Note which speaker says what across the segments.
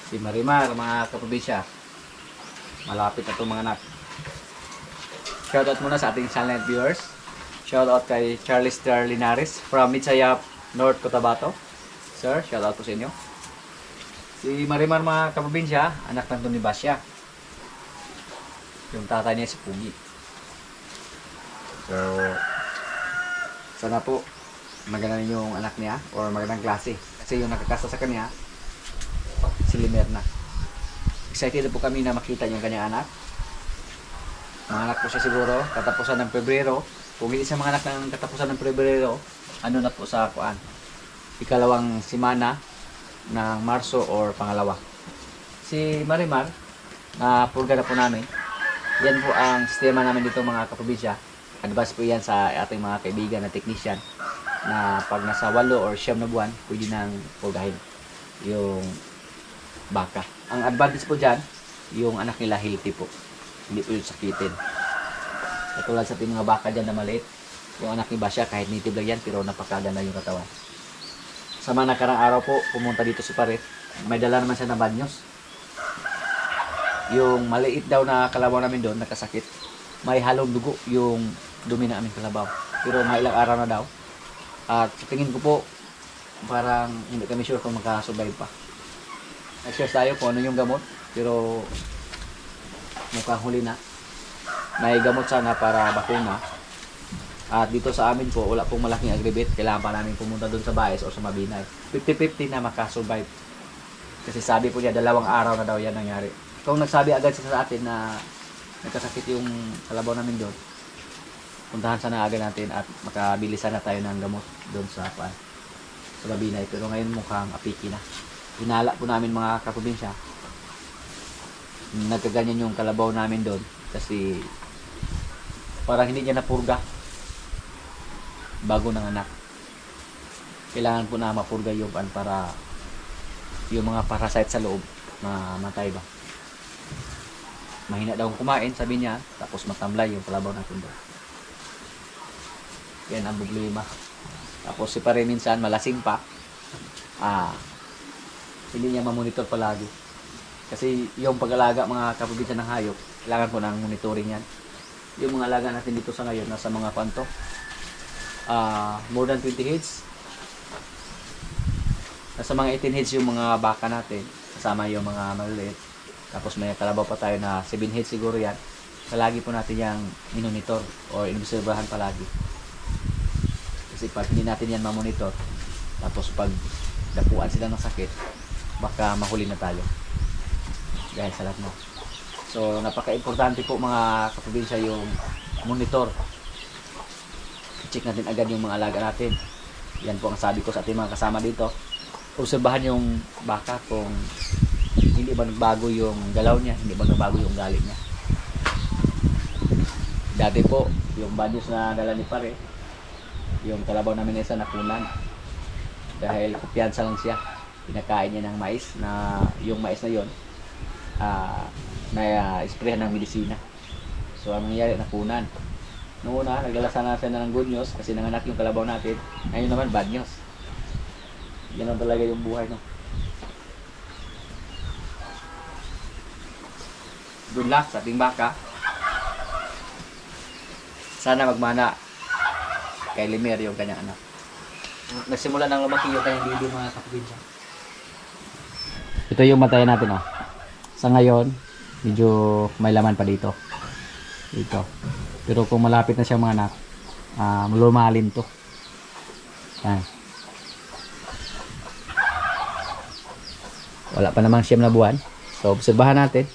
Speaker 1: Si Marimar, mga kaprobinsya. Malapit na itong mga anak. Shoutout muna sa ating channel viewers. Shoutout kay Charles Linares from Mitsayap, North Cotabato. Sir, shoutout po sa inyo. Si Marimar, mga kaprobinsya, anak ng Tony Basya. Yung tatay niya si Pugi. So, sana po magandang yung anak niya or magandang klase. Kasi yung nakakasa sa kanya, si Limerna. Excited po kami na makita yung kanyang anak. Manganak po siya siguro, katapusan ng Pebrero. Kung hindi siya manganak ng katapusan ng Pebrero, ano na po sa kuan? Ikalawang simana ng Marso or pangalawa. Si Marimar, na purga na po namin. Yan po ang sistema namin dito mga kaprobinsya. Advice po yan sa ating mga kaibigan na technician na pag nasa 8 or 9 na buwan, pwede nang purgahin yung baka. Ang advantage po dyan, yung anak nila healthy po. Hindi po yung sakitin. Katulad sa ating mga baka dyan na maliit, yung anak ni Basya kahit native lang yan, pero napakaganda yung katawan. Sa mga nakarang araw po, pumunta dito si Pare, may dala naman siya na bad news. Yung maliit daw na kalabaw namin doon, nakasakit, may halong dugo yung dumi na aming kalabaw. Pero may ilang araw na daw. At sa tingin ko po, parang hindi kami sure kung makasurvive pa. Nag-share tayo kung ano yung gamot, pero mukhang huli na. May gamot sana para bakuna. At dito sa amin po, wala pong malaking agribit. Kailangan pa namin pumunta doon sa Baez o sa Mabinay. 50-50 na makasurvive. Kasi sabi po niya, 2 araw na daw yan nangyari. Kung nagsabi agad siya sa atin na nagkasakit yung kalabaw namin doon, puntahan sana agad natin at makabilisan na tayo ng gamot doon sa Mabinay. Pero ngayon mukhang apiki na. Hinala po namin mga kaprobinsya. Nagkaganyan yung kalabaw namin doon kasi parang hindi niya napurga bago ng anak. Kailangan po na mapurga yung para yung mga parasite sa loob mamatay ba. Mahina daw kumain, sabi niya, tapos matamlay yung kalabaw natin doon. Yan ang problema. Tapos si Pare minsan malasing pa. Hindi niya mamonitor palagi. Kasi yung pag-alaga mga kaprobinsya ng hayop, kailangan po ng monitoring yan. Yung mga alaga natin dito sa ngayon, nasa mga kwanto, more than 20 heads. Nasa mga 18 heads yung mga baka natin, kasama yung mga maliliit. Tapos may kalabaw pa tayo na 7 heads siguro yan. Palagi po natin yung minonitor o inobserbahan palagi. Kasi pag hindi natin yan mamonitor, tapos pag dapuan sila ng sakit, baka mahuli na tayo. Dahil sa lahat mo. So, napaka-importante po mga kaprobinsya yung monitor. I-check natin agad yung mga alaga natin. Yan po ang sabi ko sa ating mga kasama dito. Obserbahan yung baka kung hindi ba nagbago yung galaw niya, hindi ba nagbago yung galit niya. Dati po, yung bad news na dala ni Pare, yung kalabaw namin na isa nakunan. Dahil kumpiyansa lang siya. Pinakain niya ng mais na yung mais na yon na-sprayan ng medisina. So, ang nangyari, nakunan. Noong una, nagdala sana siya ng good news kasi nanganak yung kalabaw natin. Ngayon naman, bad news. Yan talaga yung buhay, no? Good luck sa ating baka. Sana magmana kay Limer yung kanyang anak. Nagsimula nang lumaki yung kanyang baby mga kaprobinsya. Ito yung matayan natin, oh. Sa ngayon, medyo may laman pa dito. Dito. Pero kung malapit na siya mga anak, lumalim to. Yan. Wala pa namang 9 na buwan. So, obserbahan natin.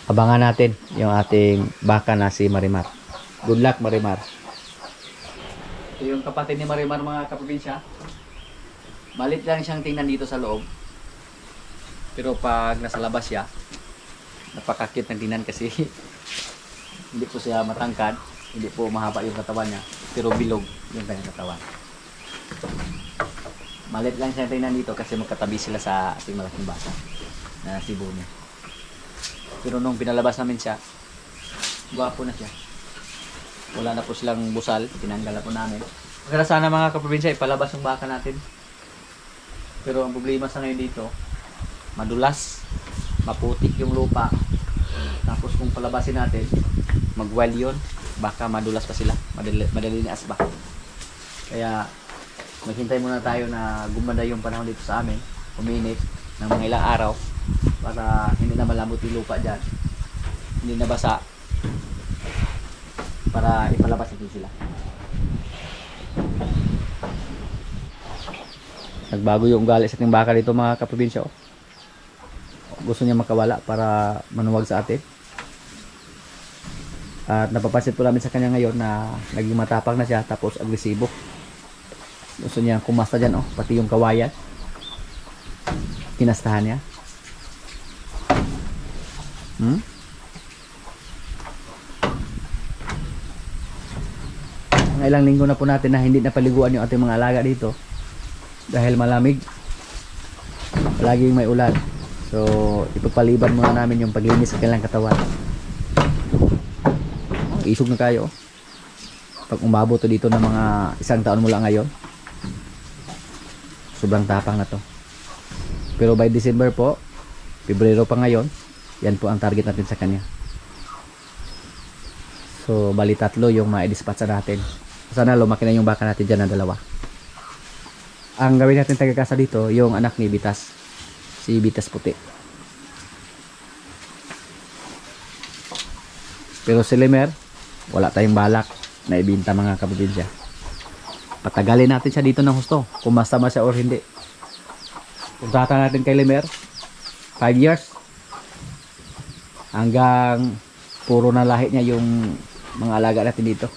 Speaker 1: Abangan natin yung ating baka na si Marimar. Good luck, Marimar. Ito yung kapatid ni Marimar mga kaprobinsya. Malit lang siyang tingnan dito sa loob. Pero pag nasa labas siya, napakakit ng tingnan kasi hindi po siya matangkad, hindi po mahaba yung katawan niya, pero bilog yung kanyang katawan. Malit lang siyang tingnan dito kasi magkatabi sila sa ating malaking baka na si Bono. Pero nung pinalabas namin siya, gwapo na siya. Wala na po silang busal, tinanggal na po namin. Maganda sana mga kaprobinsya, ipalabas yung baka natin. Pero ang problema sa ngayon dito, madulas, maputik yung lupa. Tapos kung palabasin natin, mag-wild yun, baka madulas pa sila, madali na asba. Kaya maghintay muna tayo na gumanda yung panahon dito sa amin, uminit ng mga ilang araw para hindi na malambot yung lupa dyan, hindi na basa, para ipalabas natin sila. Nagbago yung ugali sa ating baka dito mga kaprobinsya. Gusto niya makawala para manuwag sa atin. At napapansin po namin sa kanya ngayon na naging matapang na siya, tapos agresibo. Gusto niya kumasta dyan, pati yung kawayan. Kinastahan niya. Mga ilang linggo na po natin na hindi napaliguan yung ating mga alaga dito dahil malamig, laging may ulan. So ipagpaliban muna namin yung paglinis sa kanilang katawan. Isog na kayo pag umabot to dito ng mga 1 taon mula ngayon. Sobrang tapang na to. Pero by December po, Pebrero pa ngayon, yan po ang target natin sa kanya. So bali 3 yung ma-dispatch natin. Sana lumaki na yung baka natin dyan na 2. Ang gawin natin tagakasa dito, yung anak ni Bitas, si Bitas puti. Pero si Limer, wala tayong balak na ibinta mga kaprobinsya. Patagalin natin siya dito ng husto, kung masama siya or hindi. Puntahan natin kay Limer 5 years hanggang puro na lahi niya yung mga alaga natin dito.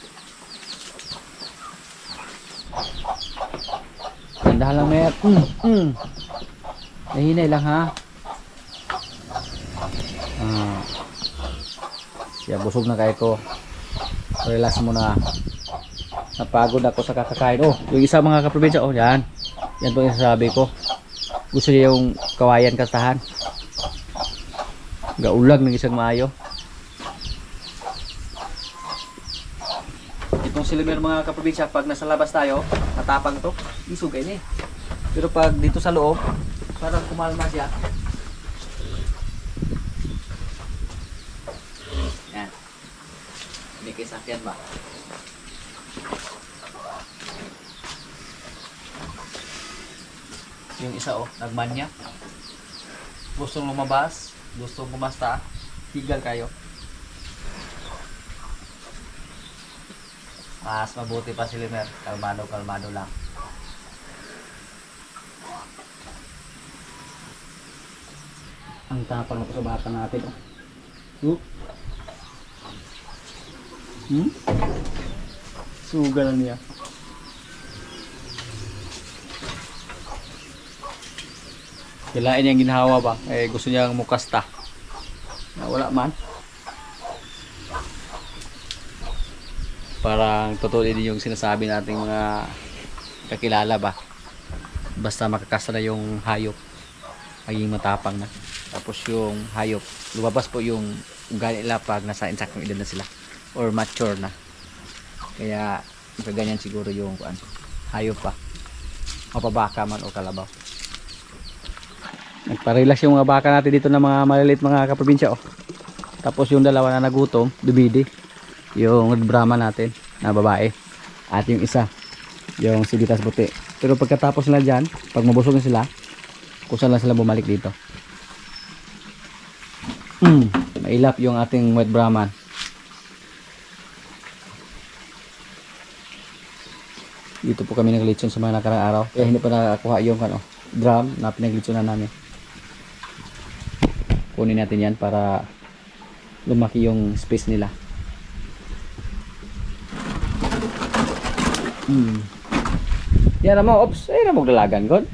Speaker 1: Gandahan lang, Mer. Nahinay lang, ha. Siya, busog na kayo ko. Relax muna. Napagod ako sa kakakain. Yung isa mga kaprobinsya, yan. Yan po yung sasabi ko. Gusto niya yung kawayan kastahan. Gaulag ng isang maayo. Itong Silimer mga kaprobinsya, pag nasa labas tayo, matapang to, isugay niya. Pero pag dito sa loob, parang kumalma siya. Yan. Hindi kayo sakyan ba? Yung isa nagmanya. Gustong lumabas, gustong kumasta, higal kayo. Mas mabuti pa si Limer, kalmado lang. Ang tapang na sa bata natin. Suga lang niya. Kilain niyang ginhawa ba? Gusto niyang mukasta. Wala man. Parang totoo din yung sinasabi nating mga kakilala ba. Basta makakasta na yung hayop, maging matapang na. Tapos yung hayop, lumabas po yung ugali nila pag nasa insaktong edad na sila or mature na. Kaya ganyan siguro yung hayop pa, mapabaka man o kalabaw. Nagparelax yung mga baka natin dito na mga maliliit mga kaprobinsya. Tapos yung dalawa na nagutom, dumidi. Yung red brahma natin na babae. At yung isa, yung si Bitas puti. Pero pagkatapos nila dyan, pag mabusog na sila, kung saan lang sila bumalik dito. Mailap yung ating white brahman. Dito po kami naglitsyon sa mga nakarang araw. Kaya hindi pa nakakuha yung drum na pinaglitsonan namin. Kunin natin yan para lumaki yung space nila. Yan na mo, ops, ay na mo dalagan god.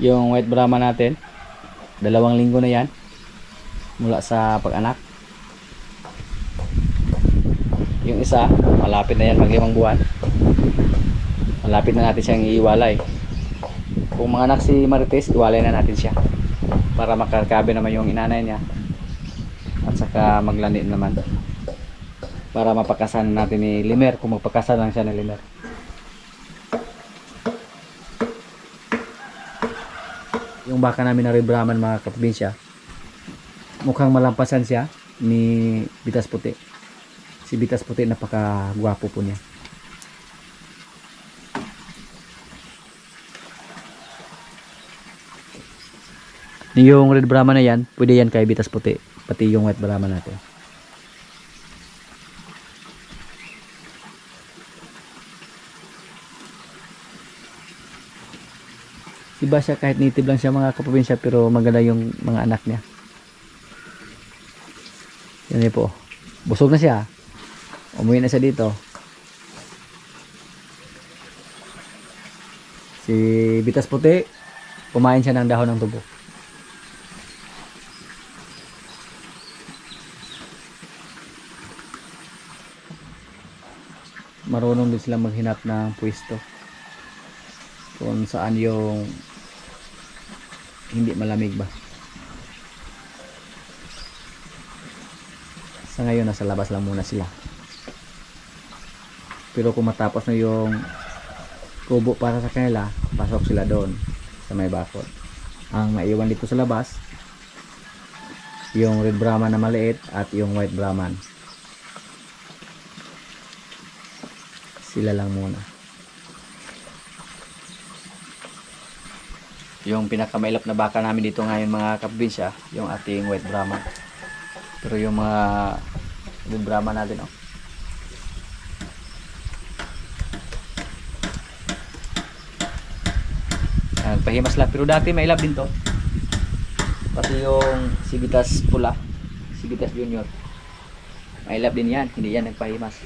Speaker 1: Yung white brahma natin, 2 linggo na yan mula sa pag-anak. Yung isa, malapit na yan, mag-5 buwan. Malapit na natin siyang iiwalay. Kung mga anak si Marites, iwalay na natin siya para makarkabe naman yung inanay niya at saka maglandi naman para mapakasan natin ni Limer, kung magpakasan lang siya ni Limer. yung baka namin na Red Brahman mga kaprobinsya. Mukhang malampasan siya ni Bitas Puti. Si Bitas Puti napaka-gwapo po niya. Yung Red Brahman na yan, pwede yan kay Bitas Puti. Pati yung White Brahman natin. Iba siya kahit native lang siya mga kaprobinsya, pero maganda yung mga anak niya. Yan po. Busog na siya. Umuwi na siya dito. Si Bitas Puti, kumain siya ng dahon ng tubo. Marunong din sila maghinap ng pwesto kung saan yung hindi malamig ba. Sa ngayon nasa labas lang muna sila, pero kung matapos na yung kubo para sa kanila, pasok sila doon sa may bakod. Ang maiwan dito sa labas yung Red Brahman na maliit at yung White Brahman. Sila lang muna. Yung pinakamailap na baka namin dito ngayon mga kaprobinsya, yung ating White Brahman. Pero yung mga Red Brahman natin, oh, pahimas lang. Pero dati mailap din to. Pati yung Sibitas pula, Sibitas Junior, mailap din yan. Hindi yan nagpahimas.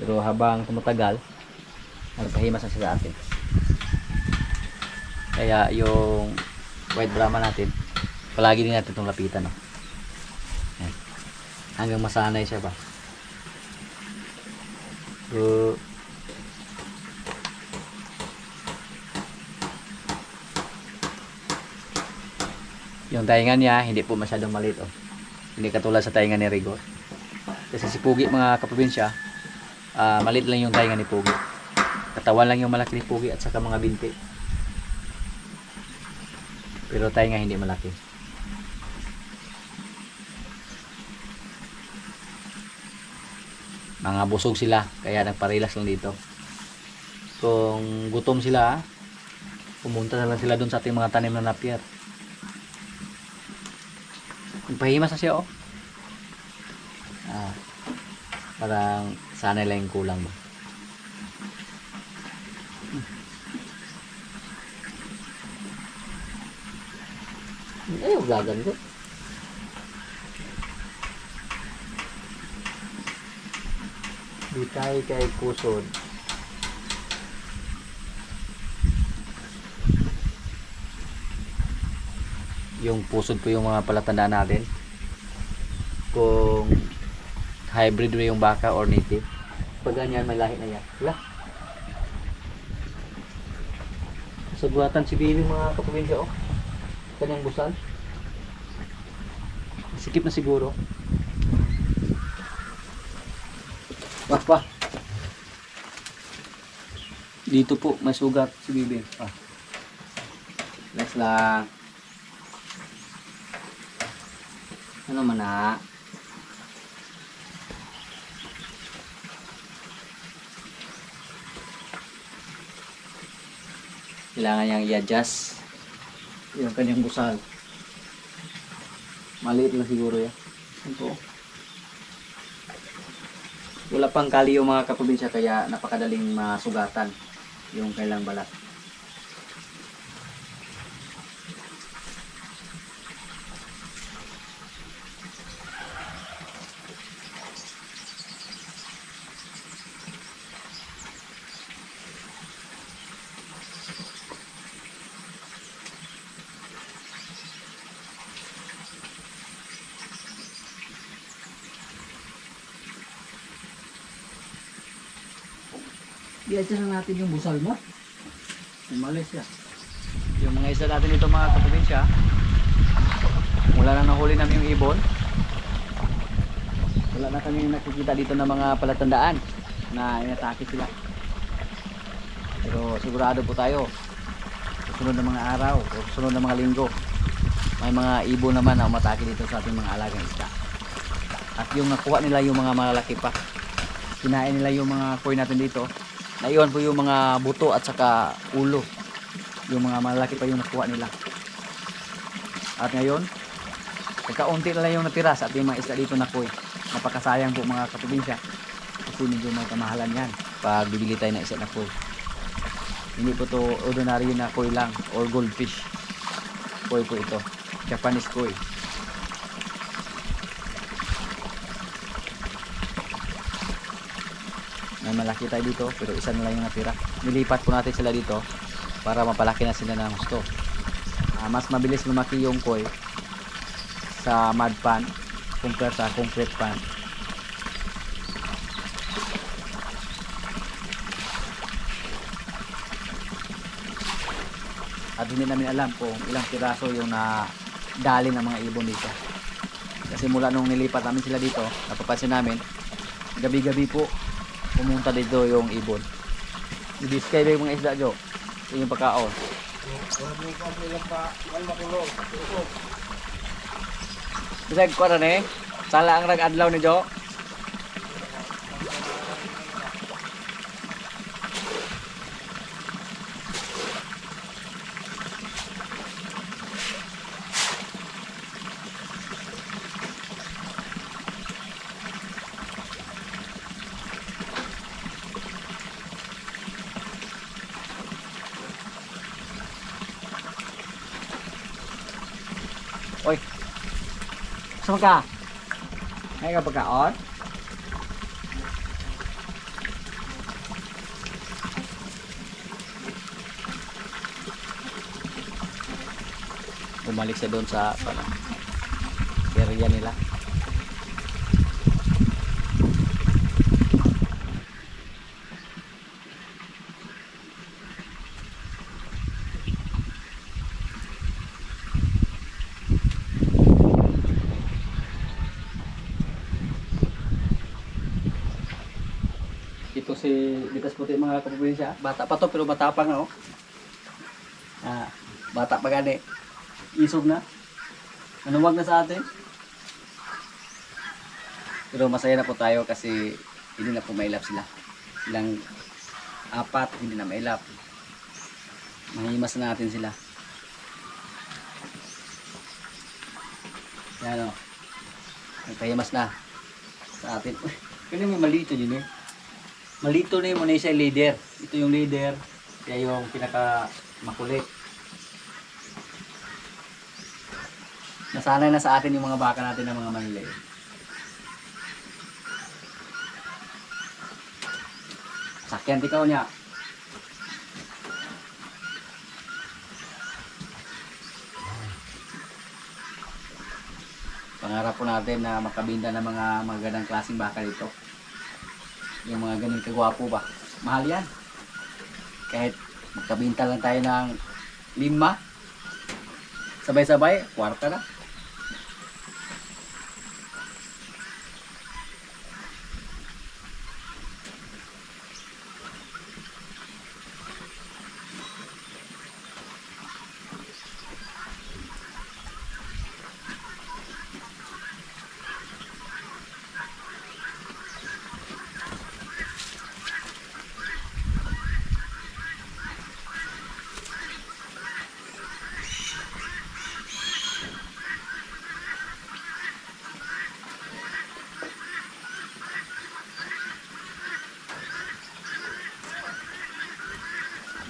Speaker 1: Pero habang tumatagal, nagpahimas na sa atin. Kaya yung White Brahman natin, palagi din natin itong lapitan, no? Ayan. Hanggang masanay siya ba. So, yung tainga niya hindi po masyadong maliit, oh. Hindi katulad sa tainga ni Rigor. Kasi si Pugi mga kaprobinsya, maliit lang yung tainga ni Pugi. Katawan lang yung malaki ni Pugi at saka mga binti. Pero tainga hindi malaki. Mga busog sila, kaya nagparilas lang dito. Kung gutom sila, pumunta na lang sila dun sa ating mga tanim na napier. Pahimas na siya, oh. Parang sana lang yung kulang ba. Ay, vlogan ko. Di tayo kay pusod. Yung pusod po yung mga palatandaan natin kung hybrid mo yung baka or native. Pag ganyan may lahi na yan. Wala. Sagwatan si baby mga kaprobinsya, oh. Kanyang busal. Sikip na siguro. Wah, wah. Dito po may sugat si baby. Relax lang. Ano man na? Kailangan niyang i-adjust yung kanyang busal. Maliit lang siguro yan. Ito. Wala pang kali yung mga kaprobinsya, kaya napakadaling masugatan yung kailang balat. I-adjust na natin yung busal mo. Umalis siya. Yung mga isa natin dito mga kaprobinsya, mula nang nahuli namin yung ibon, wala na kami nakikita dito ng mga palatandaan na inatake sila. Pero sigurado po tayo, sunod na mga araw o sunod na mga linggo, may mga ibon naman na umatake dito sa ating mga alagang isda. At yung nakuha nila yung mga malalaki pa, kinain nila yung mga koi natin dito. Naiwan po yung mga buto at saka ulo, yung mga malalaki pa yung nakuha nila. At ngayon pagkaunti na lang yung natira sa ating mga isda dito na koi. Napakasayang po mga kaprobinsya, kasi medyo may kamahalan yan pag bibili tayo ng isda na koi. Hindi po to ordinary na koi lang or goldfish. Koi po ito, Japanese koi. May malaki tayo dito pero isa na lang yung natira. Nilipat po natin sila dito para mapalaki na sila ng gusto. Mas mabilis lumaki yung koi sa mud pan compare sa concrete pan. At hindi namin alam kung ilang piraso yung nadali ng mga ibon dito. Kasi mula nung nilipat namin sila dito, napapansin namin, gabi-gabi po pumunta dito yung ibon. Ibiskay ba yung mga isda, Jo? Yung pagkaon. Bisag ko na eh. Sala ang rag-adlaw ni Jo. Oy. Saan ka? May ka pagkaon? Bumalik siya doon sa area nila. Ito si Bitas Puti mga kaprobinsya. Bata pa to pero matapang na oh. Bata pa gani. Isog na. Nanuwag na sa atin. Pero masaya na po tayo kasi hindi na po mailap sila. Silang apat hindi na mailap. Mahimas na natin sila. Yan o. Nagpahimas na sa atin. Kaya may malito din eh. Malito na yung muna siya leader. Ito yung leader. Kaya yung pinaka makulit. Nasanay na sa atin yung mga baka natin ng mga maliliit. Sakyan tikaw niya. Pangarap po natin na makabinda ng mga magandang klaseng baka dito. Yung mga ganun kagwapo ba. Mahal yan. Kahit magkabinta lang tayo ng 5. Sabay-sabay, kwarta na.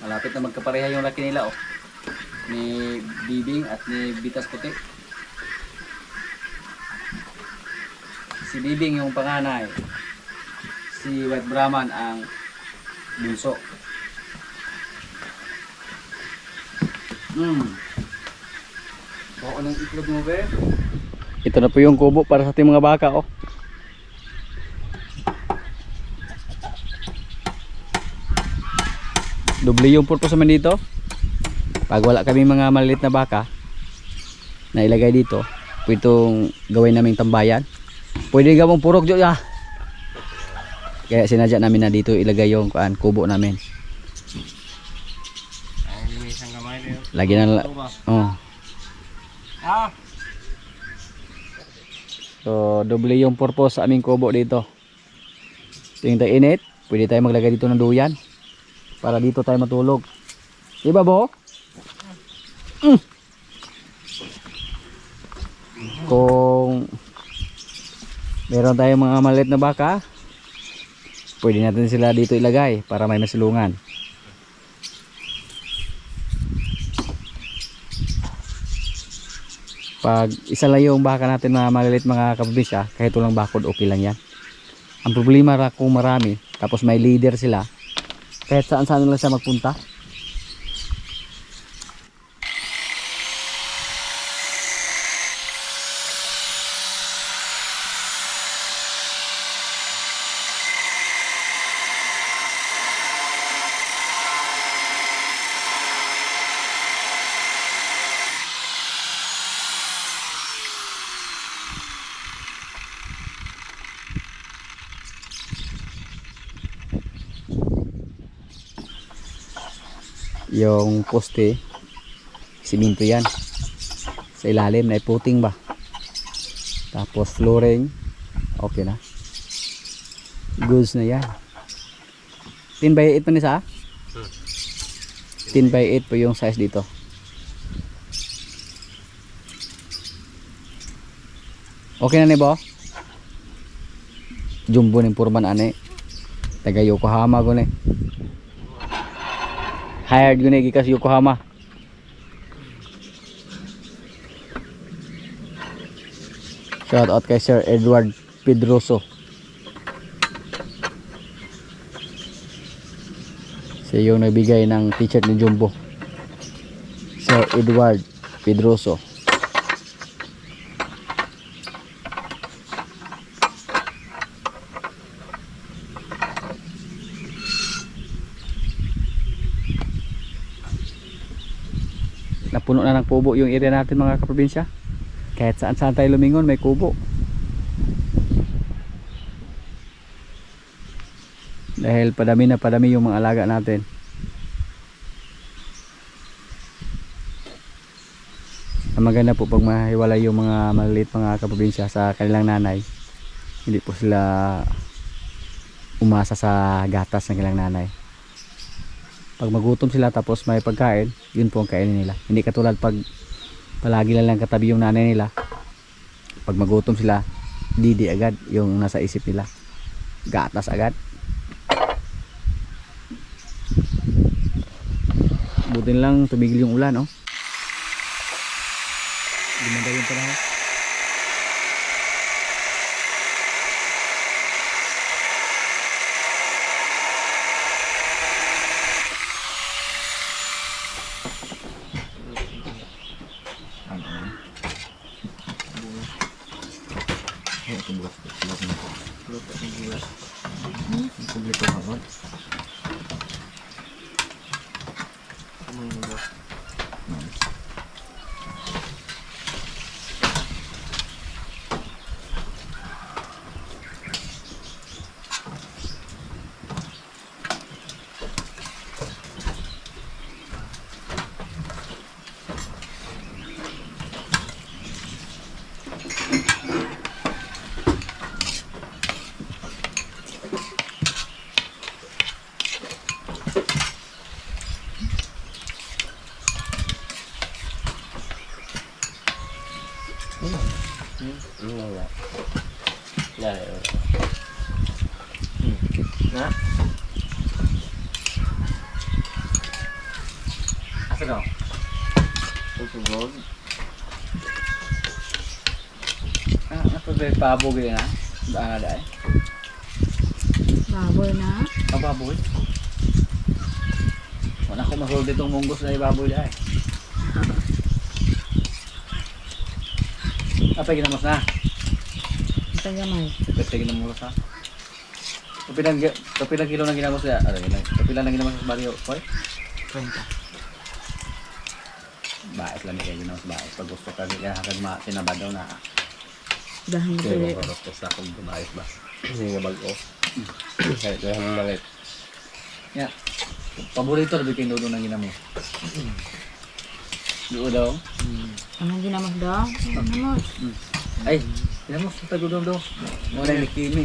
Speaker 1: Malapit na magkapareha yung laki nila oh. Ni Bibing at ni Bitas Puti. Si Bibing yung panganay. Si White Brahman ang bunso. Baka ng itlog mo be. Ito na po yung kubo para sa ating mga baka oh. Doble yung purpose naman dito. Pag wala kami mga maliit na baka na ilagay dito, pwede itong gawin naming tambayan. Pwede gamong purok dyan ah. Kaya sinadya namin na dito ilagay yung kubo namin.
Speaker 2: isang kamay rin.
Speaker 1: Lagi na oh.
Speaker 2: Ah!
Speaker 1: So, doble yung purpose sa aming kubo dito. Tuwing tag-init, pwede tayo maglagay dito ng duyan para dito tayo matulog. Diba, Bo? Kung meron tayong mga maliit na baka, pwede natin sila dito ilagay para may masilungan. Pag isa lang yung baka natin na maliit mga kaprobinsya, kahit walang bakod okay lang yan. Ang problema kung marami, tapos may leader sila, kahit saan saan lang siya magpunta. Yung poste siminto yan, sa ilalim na puting ba, tapos flooring okay na, goods na yan. 10 by 8 pa ni sa 10 by 8 po yung size dito. Okay na ni Bo? Jumbo ng purman ane, taga Yokohama ko ni, hired ko na gikas Yokohama. Shout out kay Sir Edward Pedroso. Siya yung nagbigay ng t-shirt ni Jumbo. Sir Edward Pedroso. Napuno na ng kubo yung area natin mga kaprobinsya. Kahit saan saan tayo lumingon may kubo. Dahil padami na padami yung mga alaga natin. Ang maganda po pag mahiwalay yung mga maliliit mga kaprobinsya sa kanilang nanay, hindi po sila umasa sa gatas ng kanilang nanay. Pag magutom sila tapos may pagkain, yun po ang kainin nila. Hindi katulad pag palagi lang katabi yung nanay nila, pag magutom sila, didi agad yung nasa isip nila, gatas agad. Buti lang tumigil yung ulan, oh. Gumanda yung panahon.
Speaker 2: Na?
Speaker 1: Asa daw?
Speaker 2: Tutugod.
Speaker 1: Ano ba pabog yun na? Daan na dahil?
Speaker 3: Baboy na.
Speaker 1: Ang baboy? Wala ko mahold itong munggos na ibaboy dahil. Apa ginamos na?
Speaker 3: Ito gamay.
Speaker 1: Pwede ginamos na. Kapilang kilo na ginamos na? Kapilang na ginamos sa baryo? Hoy?
Speaker 2: 20.
Speaker 1: Bait lang kayo ginamos bait. Pag gusto ka sinabad daw na.
Speaker 3: Dahil
Speaker 2: Kaya
Speaker 3: ko.
Speaker 2: ko sa akong gumayos ba? Hindi nga bago. Kahit na malit.
Speaker 1: Yeah. Paborito na bikin dodo ng ginamo. Doon daw.
Speaker 3: Anong ginamos daw? Ginamos.
Speaker 1: Ay, ginamo sa tagodong daw. Muna yung kimi.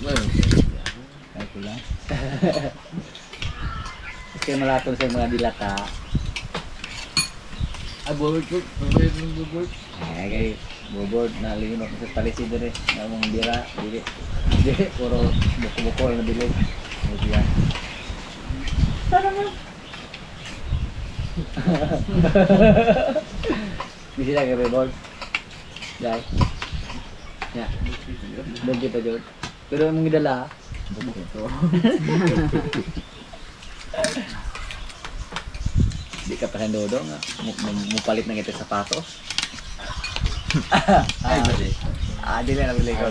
Speaker 1: Well, ay ko lang. Kasi malatong sa mga dilata.
Speaker 2: Ay, bubord ko. Bubord.
Speaker 1: Ay, kay bubord na limot sa palisi dire. Na mong bira, dili. Dili, puro buko-buko na bili. Ito yan. Bisa lagi bubord. Dai. Ya. Doon kita jod. Pero mong gidala. Buko ito. Di ka pa dodo nga. Mupalit na kita sapatos.
Speaker 2: Ay, bali.
Speaker 1: Di na nabili ko.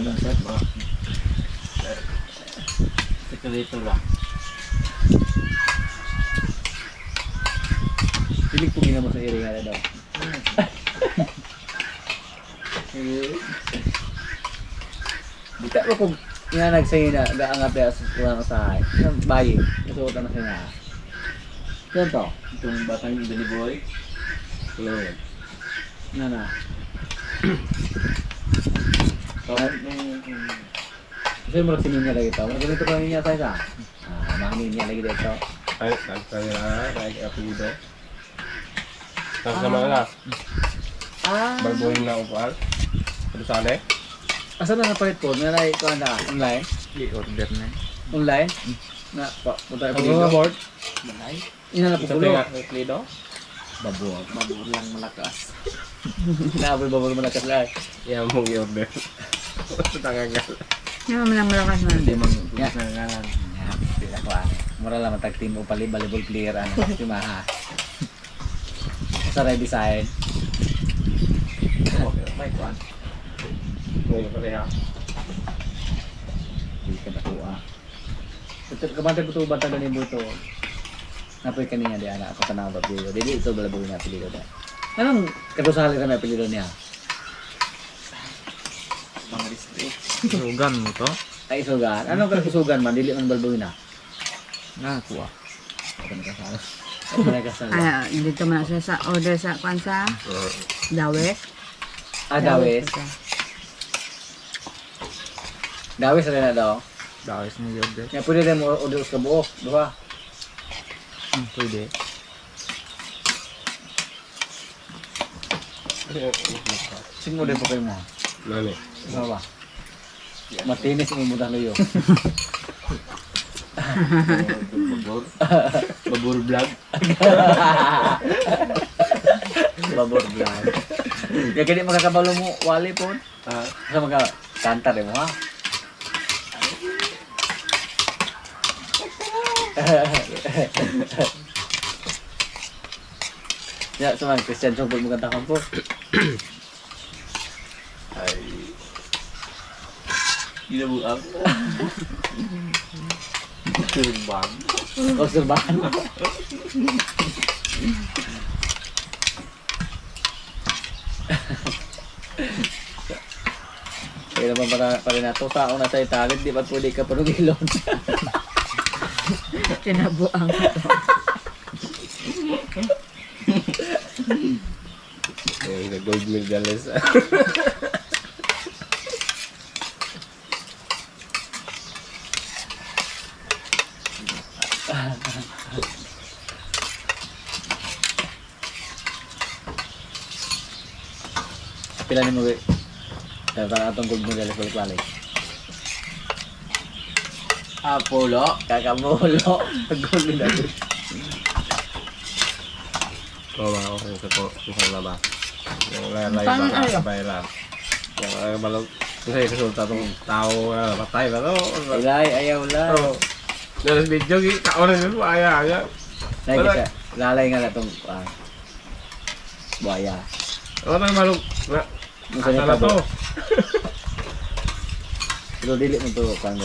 Speaker 2: Sekreto lang.
Speaker 1: Pilig po ginamo sa iri nga daw. Dita ko kung nga nagsayo na gaangat na sa kulang sa ay. Nang bayi, nasuotan na siya. Yan to.
Speaker 2: Itong batang Billy Boy. Hello.
Speaker 1: Nga na.
Speaker 2: Kahit
Speaker 1: Kasi mo sinin niya lagi to. Ganito pa niya sa isa. Mahamin niya lagi dito.
Speaker 4: Ay, nagtanila na, kaya apelido. Tapos naman na, barbuhin na upal. Ano sali?
Speaker 1: Asa na napalit po? Nanay ko na online?
Speaker 2: i-order na.
Speaker 1: Online? Na, punta
Speaker 4: Ang
Speaker 1: apelido.
Speaker 4: mga board?
Speaker 1: Ina na
Speaker 4: Isa
Speaker 1: pupulo.
Speaker 4: nga, apelido?
Speaker 1: Babor. Babor lang malakas. Naaboy babor malakas lang.
Speaker 4: Yan mong i-order. Tangagal.
Speaker 3: Yung mga malakas na.
Speaker 1: Hindi mong
Speaker 2: Tubos na ngalan.
Speaker 1: Hindi na ko ano. Mura lang matag team upali volleyball player ano. Si Maha. Sa red design.
Speaker 2: May kuan.
Speaker 4: Ngayon pala yan.
Speaker 1: Hindi ka na kuha. Kamantag ko ito bata ganin mo ito. Napoy kanina di anak ako tanawag ba apelido. Dili ito balabog na apelido na. Anong katusali na may apelido niya?
Speaker 2: Mga district.
Speaker 5: Sugan mo to?
Speaker 1: Ay isugan. Anong kakusugan man? Dili man balabog na.
Speaker 5: Nakakuha.
Speaker 1: Ako na kasala. Ako na kasala.
Speaker 3: Dito man siya sa order sa kansa. Dawes.
Speaker 1: Dawes. Dawes rin na daw.
Speaker 5: Dawes na yun de.
Speaker 1: Nga pwede rin mo order sa buo. Duha.
Speaker 5: Pwede.
Speaker 1: Sing order po kayo mo.
Speaker 4: Nani?
Speaker 1: Ano ba? Matinis ang imudah layo.
Speaker 2: Babor. Babor vlog.
Speaker 1: Babor vlog. Ya kini makakabalo mo wali po. Sa mga kanta rin mo ha. Ya, sama Christian Sobol mo kantahan po.
Speaker 2: Ay. Ginabuang. Turbang.
Speaker 1: O surbahan. Kaya naman para nato tao na sa talent, di ba pwede ka panugilon?
Speaker 3: Tinabuang ko to.
Speaker 4: Nag-gold medalist.
Speaker 1: Pila ni mo gue? Tara atong gold medal sa balik.
Speaker 2: Apollo.
Speaker 1: Kakamulo. Gold medal.
Speaker 4: Oo, ako kung isang laba. Yung lalay
Speaker 3: Paano
Speaker 4: ba
Speaker 3: ayaw?
Speaker 4: sabay lang. Yung balong, kasi resulta itong tao patay ba to?
Speaker 1: Ilay, ayaw lang.
Speaker 4: Oo. Dalas video, kaonan yun, aya.
Speaker 1: Nay kasi lalay nga na tong buaya.
Speaker 4: Oo nang balong,
Speaker 1: Musa ni
Speaker 4: asa na to?
Speaker 1: Pero dili mo to kang